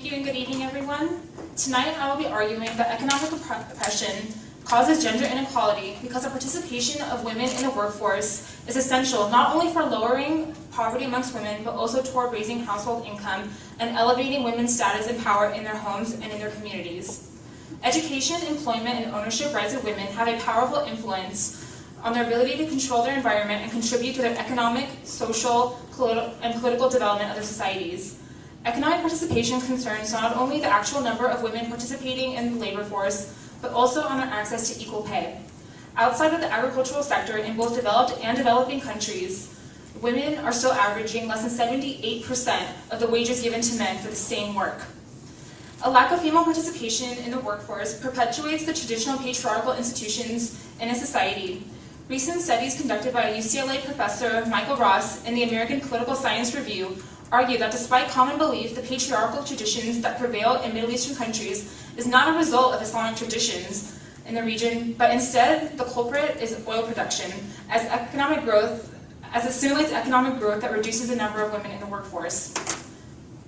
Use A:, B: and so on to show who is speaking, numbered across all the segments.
A: Thank you and good evening, everyone. Tonight I will be arguing that economic oppression causes gender inequality because the participation of women in the workforce is essential not only for lowering poverty amongst women, but also toward raising household income and elevating women's status and power in their homes and in their communities. Education, employment, and ownership rights of women have a powerful influence on their ability to control their environment and contribute to their economic, social, and political development of their societies. Economic participation concerns not only the actual number of women participating in the labor force, but also on their access to equal pay. Outside of the agricultural sector in both developed and developing countries, women are still averaging less than 78% of the wages given to men for the same work. A lack of female participation in the workforce perpetuates the traditional patriarchal institutions in a society. Recent studies conducted by UCLA professor Michael Ross in the American Political Science Review argue that despite common belief, the patriarchal traditions that prevail in Middle Eastern countries is not a result of Islamic traditions in the region, but instead the culprit is oil production, as it stimulates economic growth that reduces the number of women in the workforce.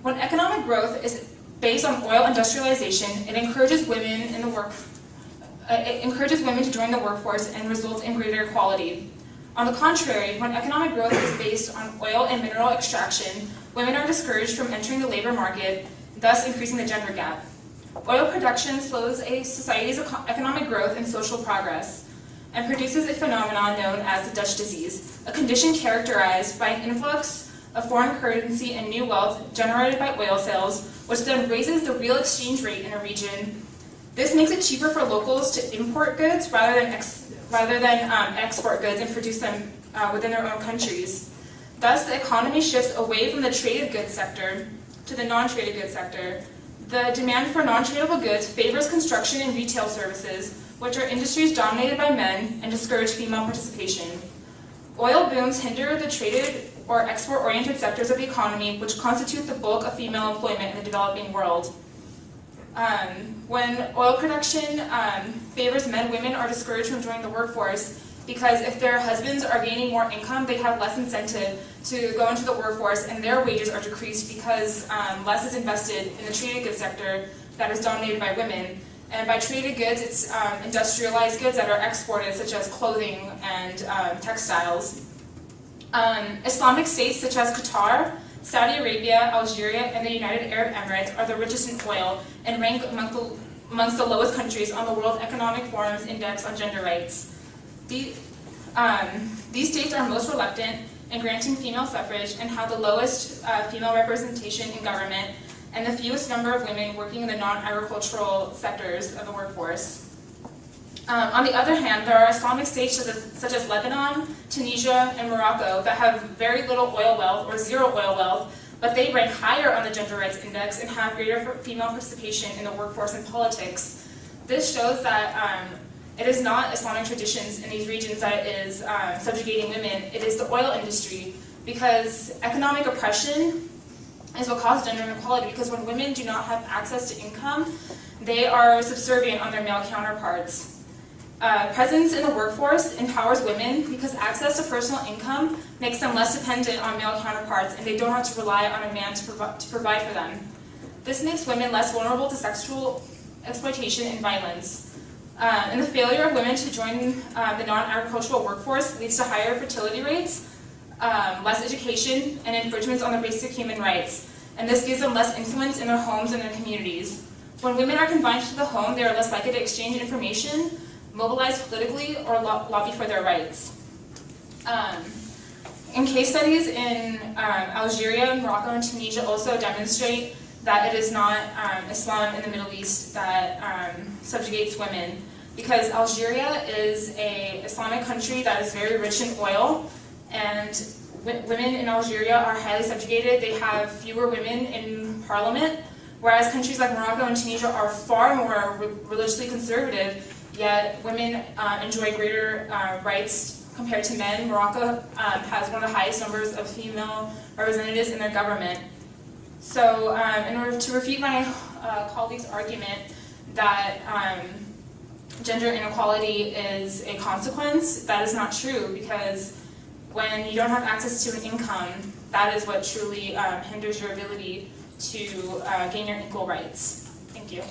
A: When economic growth is based on oil industrialization, it encourages women to join the workforce and results in greater equality. On the contrary, when economic growth is based on oil and mineral extraction, women are discouraged from entering the labor market, thus increasing the gender gap. Oil production slows a society's economic growth and social progress, and produces a phenomenon known as the Dutch disease, a condition characterized by an influx of foreign currency and new wealth generated by oil sales, which then raises the real exchange rate in a region. This makes it cheaper for locals to import goods rather than export goods and produce them within their own countries. Thus, the economy shifts away from the traded goods sector to the non-traded goods sector. The demand for non-tradable goods favors construction and retail services, which are industries dominated by men and discourage female participation. Oil booms hinder the traded or export-oriented sectors of the economy, which constitute the bulk of female employment in the developing world. When oil production favors men, women are discouraged from joining the workforce because if their husbands are gaining more income, they have less incentive to go into the workforce, and their wages are decreased because less is invested in the traded goods sector that is dominated by women. And by traded goods, it's industrialized goods that are exported, such as clothing and textiles. Islamic states such as Qatar, Saudi Arabia, Algeria, and the United Arab Emirates are the richest in oil and rank amongst the lowest countries on the World Economic Forum's Index on Gender Rights. These states are most reluctant in granting female suffrage and have the lowest female representation in government and the fewest number of women working in the non-agricultural sectors of the workforce. On the other hand, there are Islamic states such as Lebanon, Tunisia, and Morocco that have very little oil wealth or zero oil wealth, but they rank higher on the Gender Rights Index and have greater female participation in the workforce and politics. This shows that it is not Islamic traditions in these regions that is subjugating women, it is the oil industry, because economic oppression is what causes gender inequality, because when women do not have access to income, they are subservient on their male counterparts. Presence in the workforce empowers women because access to personal income makes them less dependent on male counterparts, and they don't have to rely on a man to provide for them. This makes women less vulnerable to sexual exploitation and violence. And the failure of women to join the non-agricultural workforce leads to higher fertility rates, less education, and infringements on their basic human rights. And this gives them less influence in their homes and their communities. When women are confined to the home, they are less likely to exchange information, mobilize politically, or lobby for their rights. And case studies in Algeria, Morocco, and Tunisia also demonstrate that it is not Islam in the Middle East that subjugates women, because Algeria is an Islamic country that is very rich in oil, and women in Algeria are highly subjugated. They have fewer women in parliament, whereas countries like Morocco and Tunisia are far more religiously conservative, yet women enjoy greater rights compared to men. Morocco has one of the highest numbers of female representatives in their government. So in order to refute my colleague's argument that gender inequality is a consequence, that is not true, because when you don't have access to an income, that is what truly hinders your ability to gain your equal rights. Thank you.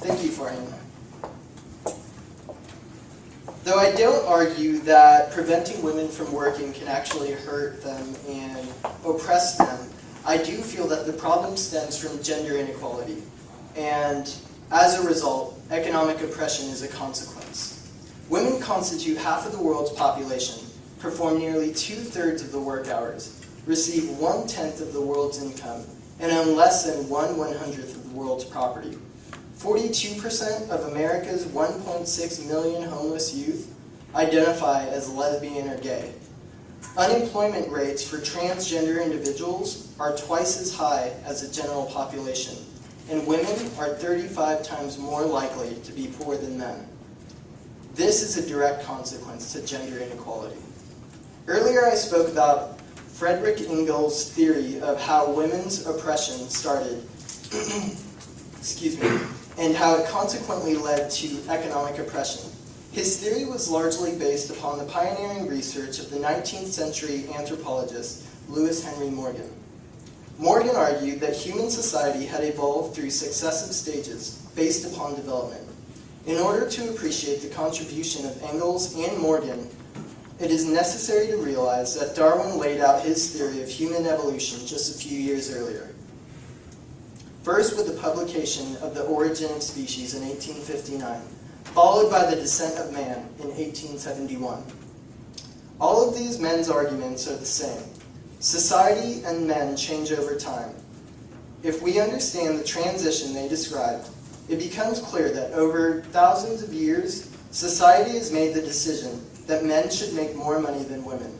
B: Thank you, Florian. Though I don't argue that preventing women from working can actually hurt them and oppress them, I do feel that the problem stems from gender inequality, and as a result, economic oppression is a consequence. Women constitute half of the world's population, perform nearly 2/3 of the work hours, receive 1/10 of the world's income, and own less than 1/100th of the world's property. 42% of America's 1.6 million homeless youth identify as lesbian or gay. Unemployment rates for transgender individuals are twice as high as the general population, and women are 35 times more likely to be poor than men. This is a direct consequence to gender inequality. Earlier I spoke about Friedrich Engels' theory of how women's oppression started excuse me, and how it consequently led to economic oppression. His theory was largely based upon the pioneering research of the 19th century anthropologist Lewis Henry Morgan. Morgan argued that human society had evolved through successive stages based upon development. In order to appreciate the contribution of Engels and Morgan, it is necessary to realize that Darwin laid out his theory of human evolution just a few years earlier. First with the publication of The Origin of Species in 1859, followed by The Descent of Man in 1871. All of these men's arguments are the same. Society and men change over time. If we understand the transition they describe, it becomes clear that over thousands of years, society has made the decision that men should make more money than women.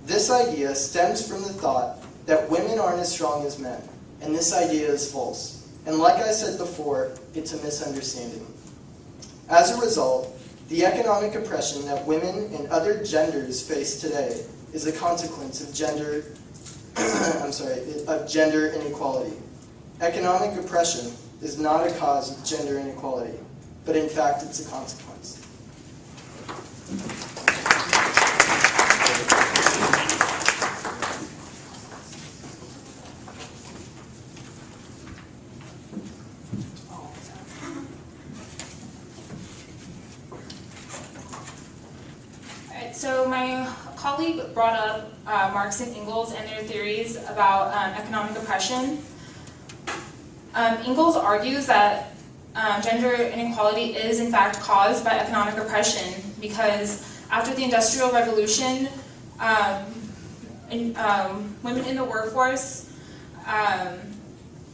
B: This idea stems from the thought that women aren't as strong as men, and this idea is false. And like I said before, it's a misunderstanding. As a result, the economic oppression that women and other genders face today is a consequence of gender inequality. Economic oppression is not a cause of gender inequality, but in fact it's a consequence.
A: So my colleague brought up Marx and Engels and their theories about economic oppression. Engels argues that gender inequality is in fact caused by economic oppression because after the Industrial Revolution, women in the workforce,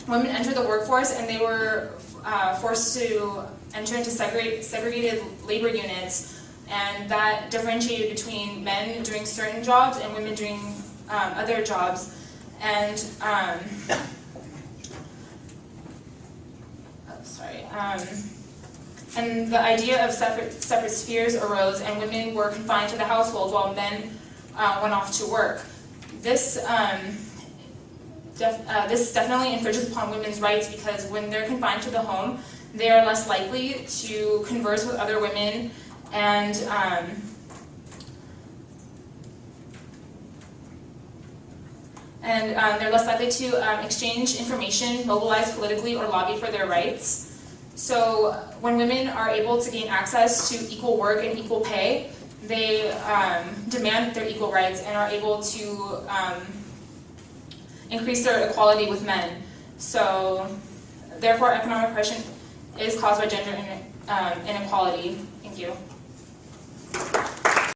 A: women entered the workforce and they were forced to enter into segregated labor units, and that differentiated between men doing certain jobs and women doing other jobs. And and the idea of separate spheres arose, and women were confined to the household while men went off to work. This definitely infringes upon women's rights because when they're confined to the home, they are less likely to converse with other women, and they're less likely to exchange information, mobilize politically, or lobby for their rights. So when women are able to gain access to equal work and equal pay, they demand their equal rights and are able to increase their equality with men. So therefore, economic oppression is caused by gender inequality. Thank you.